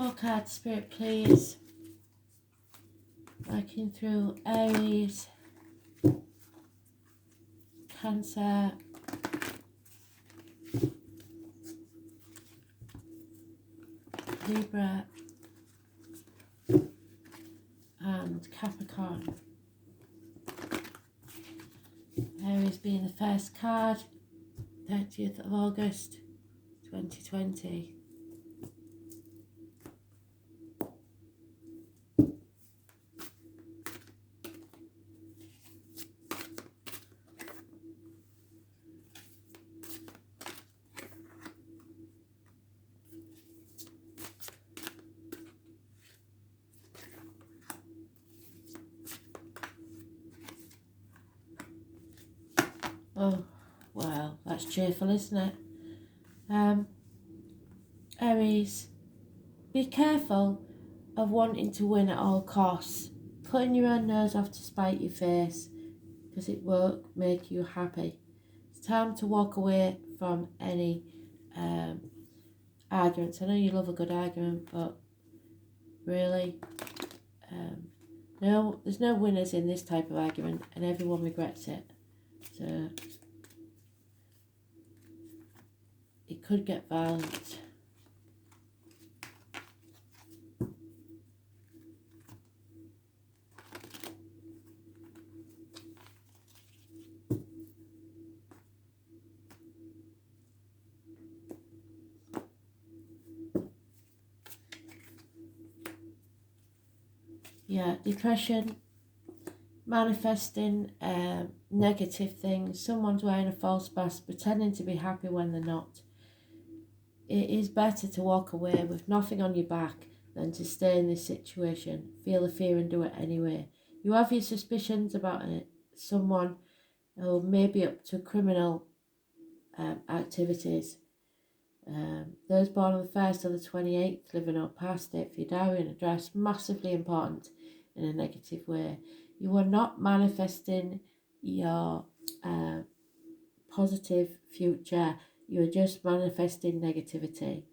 4 cards, Spirit, please. Working through Aries, Cancer, Libra, and Capricorn. Aries being the first card, 30th of August 2020. Oh, well, that's cheerful, isn't it? Aries, be careful of wanting to win at all costs, cutting your own nose off to spite your face, because it won't make you happy. It's time to walk away from any arguments. I know you love a good argument, but really, no, there's no winners in this type of argument, and everyone regrets it. So it could get violent. Yeah, depression, manifesting negative things. Someone's wearing a false mask, pretending to be happy when they're not. It is better to walk away with nothing on your back than to stay in this situation, feel the fear and do it anyway. You have your suspicions about it. Someone who may be up to criminal activities. Those born on the 1st or the 28th, living or past it, for your diary and address, massively important in a negative way. You are not manifesting your positive future. You are just manifesting negativity.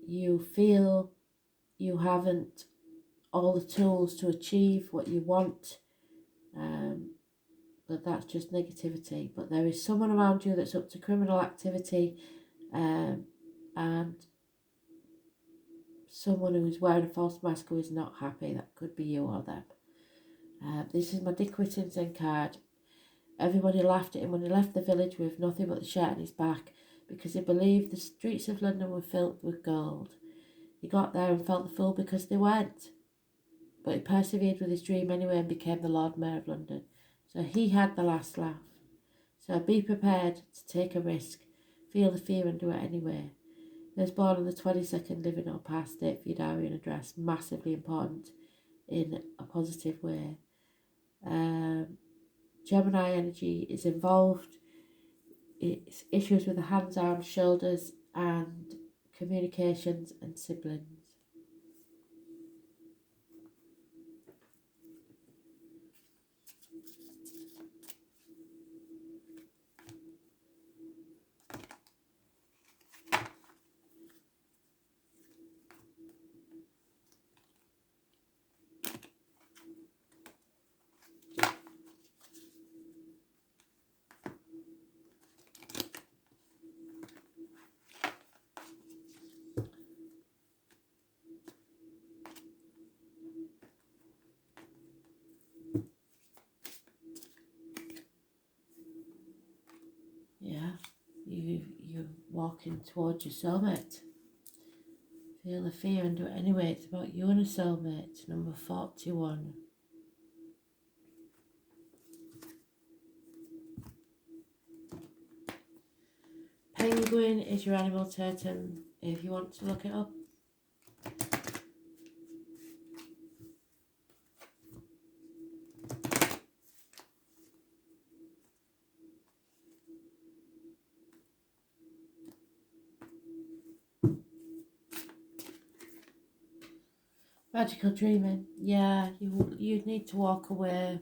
You feel you haven't all the tools to achieve what you want, but that's just negativity. But there is someone around you that's up to criminal activity, and someone who is wearing a false mask who is not happy. That could be you or them. This is my Dick Whittington card. Everybody laughed at him when he left the village with nothing but the shirt on his back, because he believed the streets of London were filled with gold. He got there and felt the fool because they weren't. But he persevered with his dream anyway and became the Lord Mayor of London. So he had the last laugh. So be prepared to take a risk, feel the fear and do it anyway. Those born on the 22nd, living or past it, for your diary and address, massively important in a positive way. Gemini energy is involved. It's issues with the hands, arms, shoulders and communications and siblings. Yeah, you're walking towards your soulmate. Feel the fear and do it anyway. It's about you and a soulmate. Number 41. Penguin is your animal totem if you want to look it up. Magical dreaming. Yeah, you need to walk away.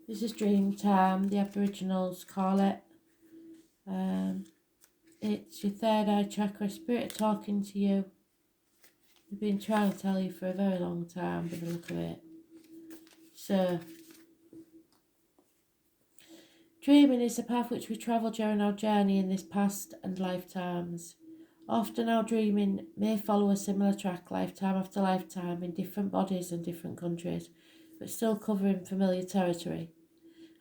This is dream time, the Aboriginals call it. It's your third eye chakra. Spirit talking to you. They've been trying to tell you for a very long time by the look of it. So, dreaming is the path which we travel during our journey in this past and lifetimes. Often our dreaming may follow a similar track lifetime after lifetime in different bodies and different countries, but still covering familiar territory.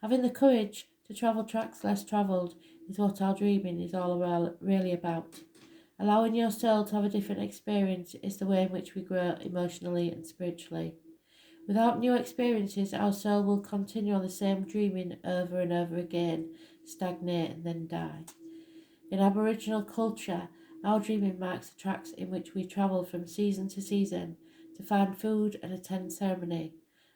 Having the courage to travel tracks less travelled is what our dreaming is all really about. Allowing your soul to have a different experience is the way in which we grow emotionally and spiritually. Without new experiences, our soul will continue on the same dreaming over and over again, stagnate and then die. In Aboriginal culture, our dreaming marks the tracks in which we travel from season to season to find food and attend ceremony.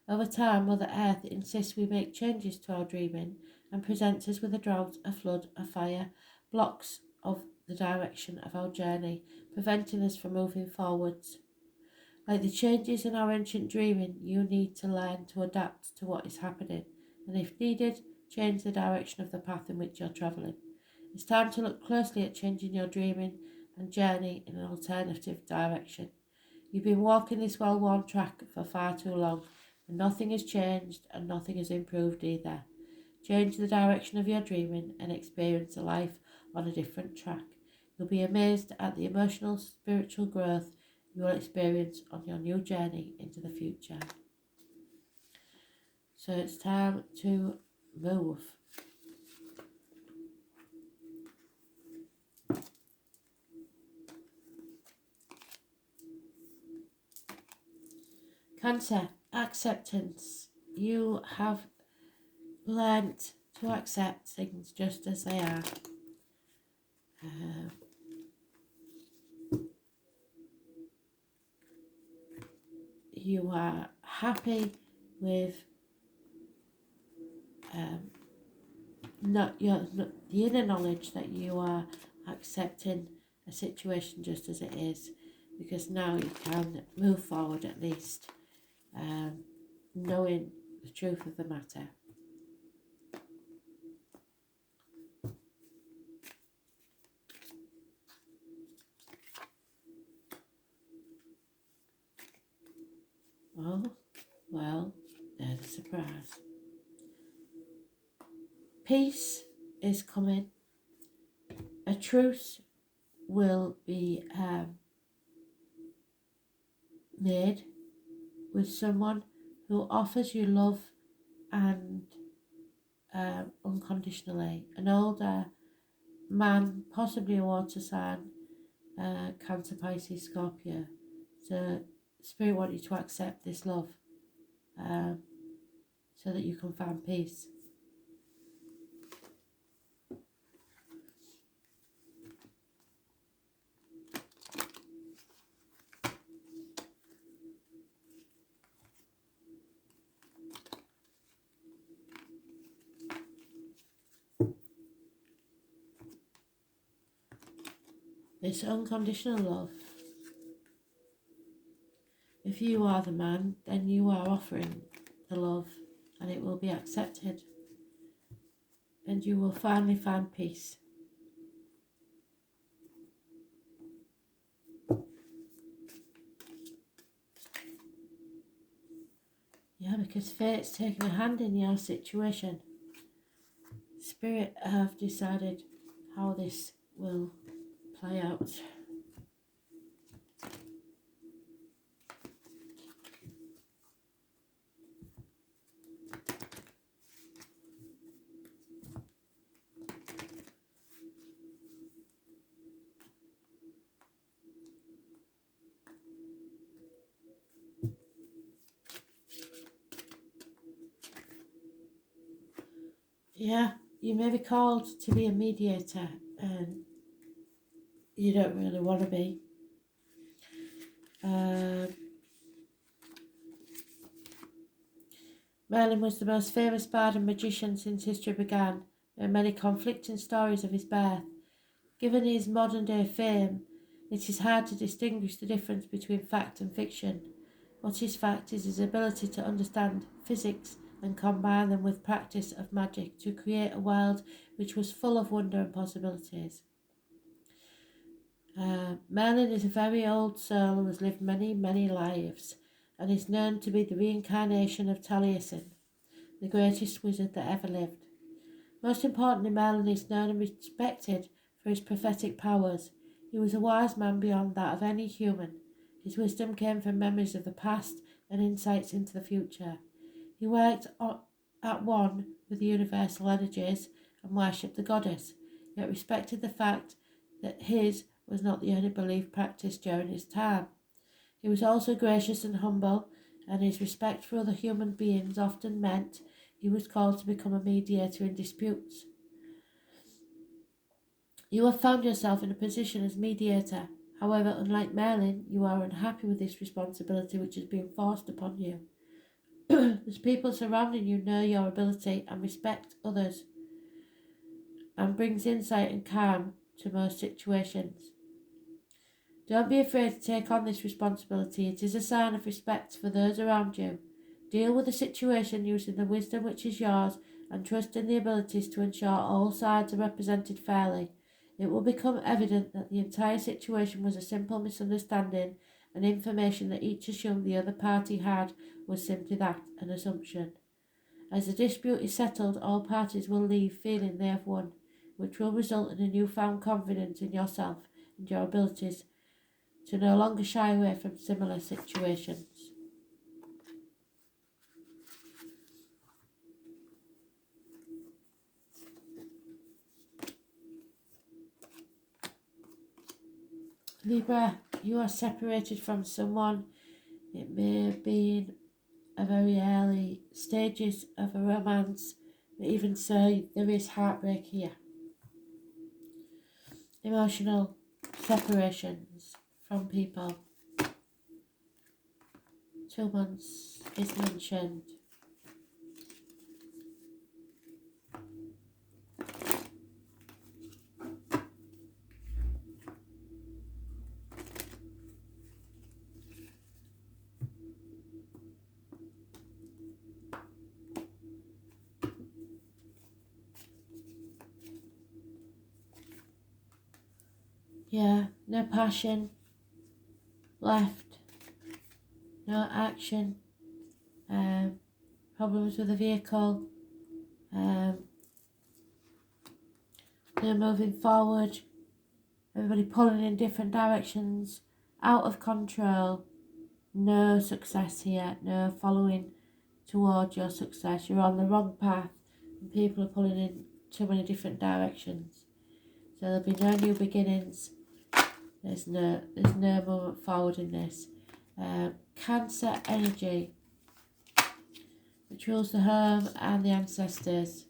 Over time, Mother Earth insists we make changes to our dreaming and presents us with a drought, a flood, a fire, blocks of the direction of our journey, preventing us from moving forwards. Like the changes in our ancient dreaming, you need to learn to adapt to what is happening, and if needed, change the direction of the path in which you're travelling. It's time to look closely at changing your dreaming and journey in an alternative direction. You've been walking this well-worn track for far too long, and nothing has changed and nothing has improved either. Change the direction of your dreaming and experience a life on a different track. You'll be amazed at the emotional, spiritual growth you will experience on your new journey into the future. So it's time to move. Cancer, acceptance. You have learnt to accept things just as they are. You are happy with the inner knowledge that you are accepting a situation just as it is, because now you can move forward at least, knowing the truth of the matter. Oh, well, there's a surprise. Peace is coming. A truce will be made with someone who offers you love and unconditionally. An older man, possibly a water sign, Cancer, Pisces, Scorpio. So Spirit wants you to accept this love so that you can find peace. It's unconditional love. If you are the man, then you are offering the love and it will be accepted. And you will finally find peace. Yeah, because fate's taking a hand in your situation. Spirit have decided how this will play out. Yeah, you may be called to be a mediator and you don't really want to be. Merlin was the most famous bard and magician since history began. There are many conflicting stories of his birth. Given his modern day fame, it is hard to distinguish the difference between fact and fiction. What is fact is his ability to understand physics and combine them with practice of magic to create a world which was full of wonder and possibilities. Merlin is a very old soul who has lived many, many lives and is known to be the reincarnation of Taliesin, the greatest wizard that ever lived. Most importantly, Merlin is known and respected for his prophetic powers. He was a wise man beyond that of any human. His wisdom came from memories of the past and insights into the future. He worked at one with the universal energies and worshipped the goddess, yet respected the fact that his was not the only belief practiced during his time. He was also gracious and humble, and his respect for other human beings often meant he was called to become a mediator in disputes. You have found yourself in a position as mediator. However, unlike Merlin, you are unhappy with this responsibility which has been forced upon you. As people surrounding you know your ability and respect others, and brings insight and calm to most situations. Don't be afraid to take on this responsibility. It is a sign of respect for those around you. Deal with the situation using the wisdom which is yours and trust in the abilities to ensure all sides are represented fairly. It will become evident that the entire situation was a simple misunderstanding, and information that each assumed the other party had was simply that, an assumption. As the dispute is settled, all parties will leave feeling they have won, which will result in a newfound confidence in yourself and your abilities to no longer shy away from similar situations. Libra, you are separated from someone. It may have been a very early stages of a romance, but even so, there is heartbreak here. Emotional separations from people. 2 months is mentioned. Yeah, no passion left, no action, problems with the vehicle, no moving forward, everybody pulling in different directions, out of control, no success here, no following towards your success. You're on the wrong path and people are pulling in too many different directions. So there'll be no new beginnings. There's no movement forward in this. Cancer energy, which rules the home and the ancestors.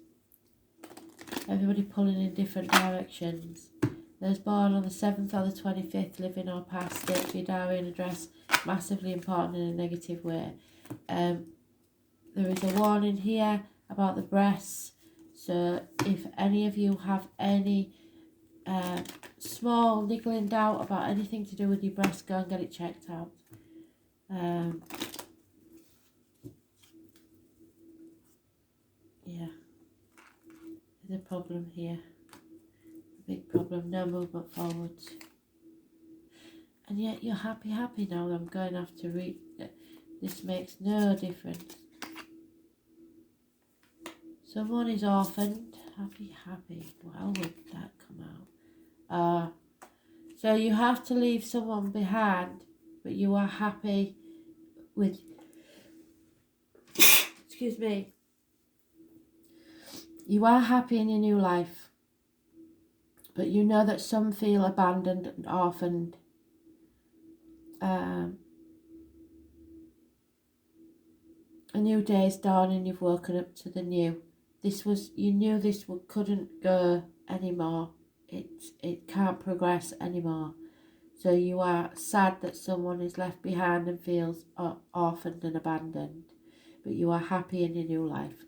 Everybody pulling in different directions. Those born on the 7th or the 25th, living or past, date for your diary and address, massively important in a negative way. There is a warning here about the breasts. So if any of you have any small niggling doubt about anything to do with your breast, go and get it checked out. Yeah, there's a problem here, a big problem, no movement forwards. And yet you're happy now. I'm going to have to read that. This makes no difference. Someone is orphaned. Happy. How would that come out? So you have to leave someone behind, but you are happy with, excuse me, you are happy in your new life, but you know that some feel abandoned and orphaned. A new day is dawning, you've woken up to the new. You knew this couldn't go anymore. It can't progress anymore. So you are sad that someone is left behind and feels orphaned and abandoned. But you are happy in your new life.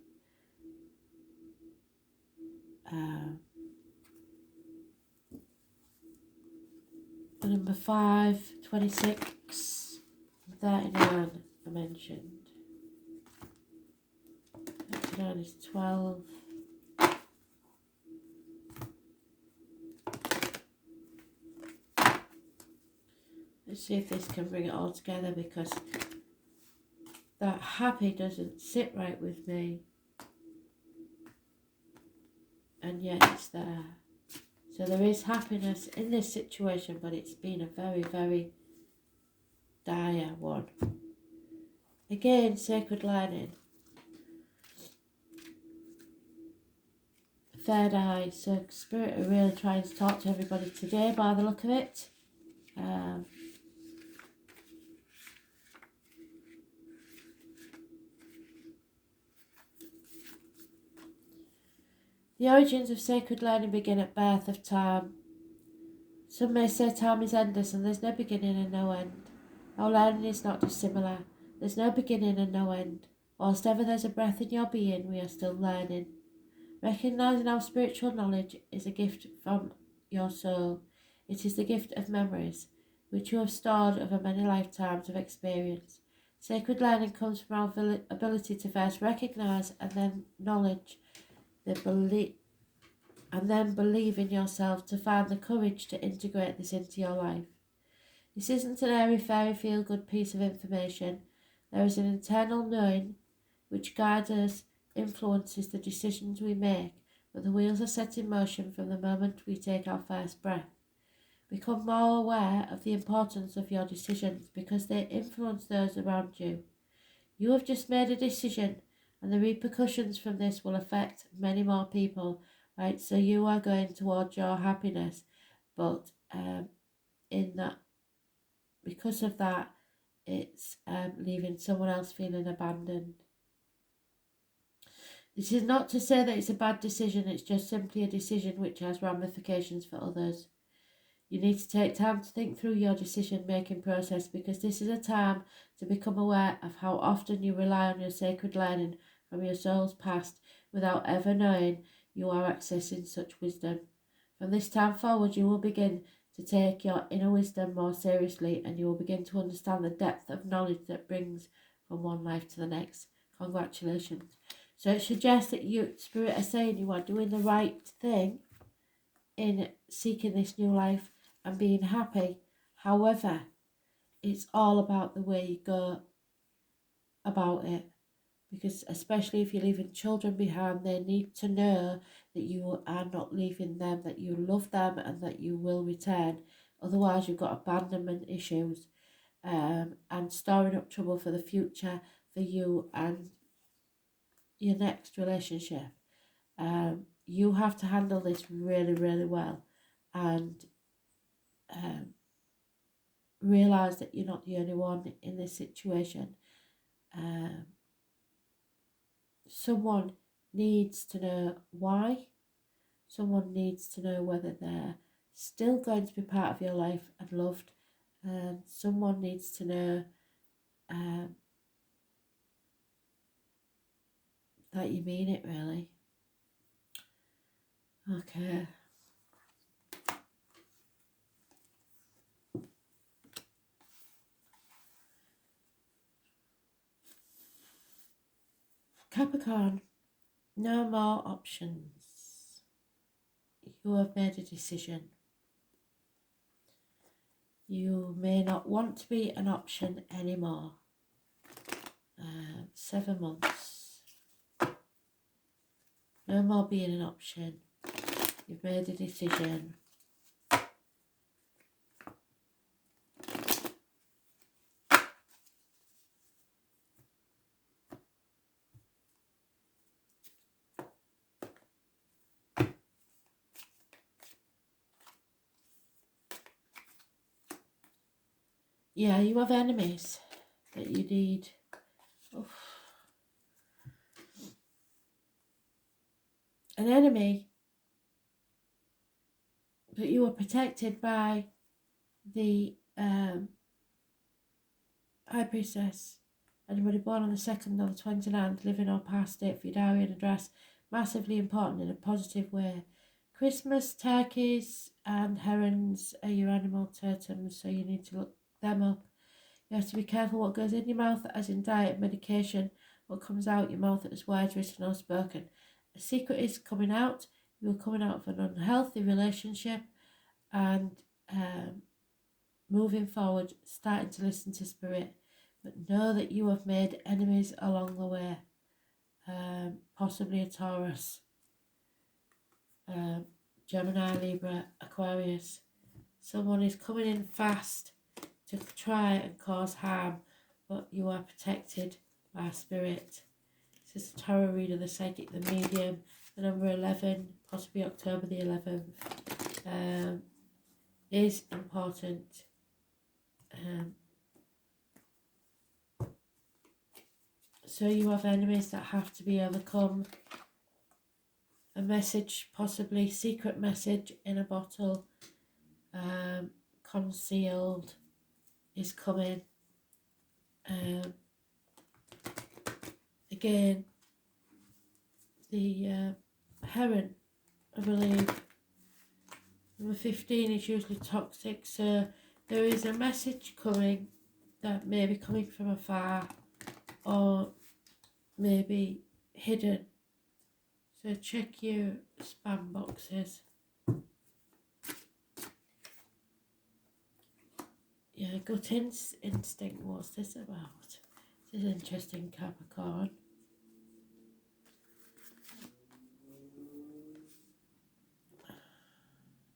Number 5, 26, 39 I mentioned. 39 is 12. see if this can bring it all together, because that happy doesn't sit right with me. And yet it's there. So there is happiness in this situation, but it's been a very, very dire one. Again, sacred lining. Third eye. So Spirit are really trying to talk to everybody today by the look of it. The origins of sacred learning begin at birth of time. Some may say time is endless and there's no beginning and no end. Our learning is not dissimilar. There's no beginning and no end. Whilst ever there's a breath in your being, we are still learning. Recognising our spiritual knowledge is a gift from your soul. It is the gift of memories, which you have stored over many lifetimes of experience. Sacred learning comes from our ability to first recognise and then knowledge and then believe in yourself, to find the courage to integrate this into your life. This isn't an airy fairy feel good piece of information. There is an internal knowing which guides us, influences the decisions we make, but the wheels are set in motion from the moment we take our first breath. Become more aware of the importance of your decisions, because they influence those around you. You have just made a decision, and the repercussions from this will affect many more people, right? So you are going towards your happiness, but in that, because of that, it's leaving someone else feeling abandoned. This is not to say that it's a bad decision, it's just simply a decision which has ramifications for others. You need to take time to think through your decision-making process, because this is a time to become aware of how often you rely on your sacred learning from your soul's past without ever knowing you are accessing such wisdom. From this time forward, you will begin to take your inner wisdom more seriously, and you will begin to understand the depth of knowledge that brings from one life to the next. Congratulations. So it suggests that you, Spirit, are saying you are doing the right thing in seeking this new life and being happy. However, it's all about the way you go about it, because especially if you're leaving children behind, they need to know that you are not leaving them, that you love them and that you will return. Otherwise you've got abandonment issues and storing up trouble for the future for you and your next relationship. You have to handle this really, really well, and realise that you're not the only one in this situation. Someone needs to know why. Someone needs to know whether they're still going to be part of your life and loved. Someone needs to know that you mean it, really. Okay. Capricorn, no more options. You have made a decision. You may not want to be an option anymore. 7 months. No more being an option. You've made a decision. Yeah, you have enemies that you need. Oof. An enemy, but you are protected by the High Priestess. Anybody born on the 2nd or the 29th, living or past it, for your diary and address, massively important in a positive way. Christmas, turkeys and herons are your animal totems, so you need to look them up. You have to be careful what goes in your mouth, as in diet, medication, what comes out your mouth as words written or spoken. A secret is coming out. You are coming out of an unhealthy relationship, and moving forward, starting to listen to Spirit, but know that you have made enemies along the way, possibly a Taurus, Gemini, Libra, Aquarius. Someone is coming in fast to try and cause harm, but you are protected by Spirit. This is the tarot reader, the psychic, the medium, the number 11, possibly October the 11th, is important. So you have enemies that have to be overcome. A message, possibly secret message in a bottle, concealed, is coming. Again, the heron, I believe, number 15 is usually toxic, so there is a message coming that may be coming from afar or maybe hidden. So check your spam boxes. Yeah, gut instinct, what's this about? This is interesting, Capricorn.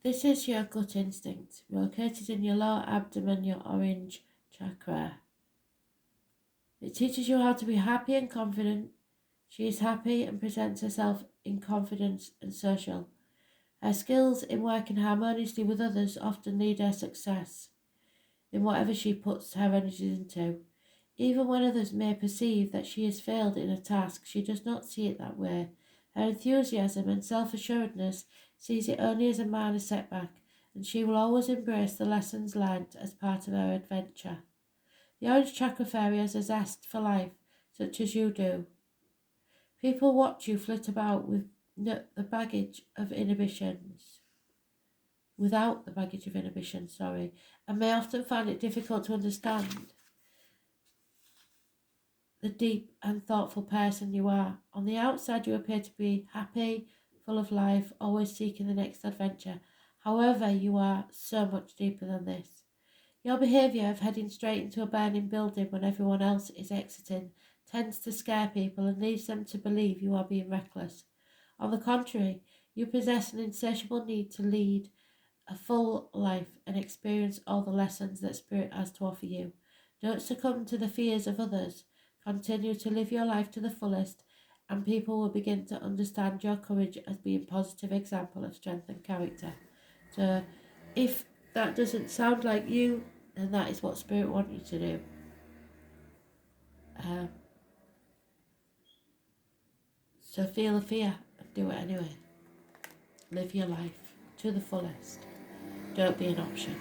This is your gut instinct, located in your lower abdomen, your orange chakra. It teaches you how to be happy and confident. She is happy and presents herself in confidence and social. Her skills in working harmoniously with others often lead her success in whatever she puts her energies into. Even when others may perceive that she has failed in a task, she does not see it that way. Her enthusiasm and self-assuredness sees it only as a minor setback, and she will always embrace the lessons learnt as part of her adventure. The orange chakra fairy has a zest for life, such as you do. People watch you flit about with the baggage of inhibitions. Without the baggage of inhibition, and may often find it difficult to understand the deep and thoughtful person you are. On the outside, you appear to be happy, full of life, always seeking the next adventure. However, you are so much deeper than this. Your behaviour of heading straight into a burning building when everyone else is exiting tends to scare people and leads them to believe you are being reckless. On the contrary, you possess an insatiable need to lead a full life and experience all the lessons that Spirit has to offer you. Don't succumb to the fears of others. Continue to live your life to the fullest, and people will begin to understand your courage as being a positive example of strength and character. So, if that doesn't sound like you, then that is what Spirit wants you to do. So feel the fear and do it anyway. Live your life to the fullest. Don't be an option.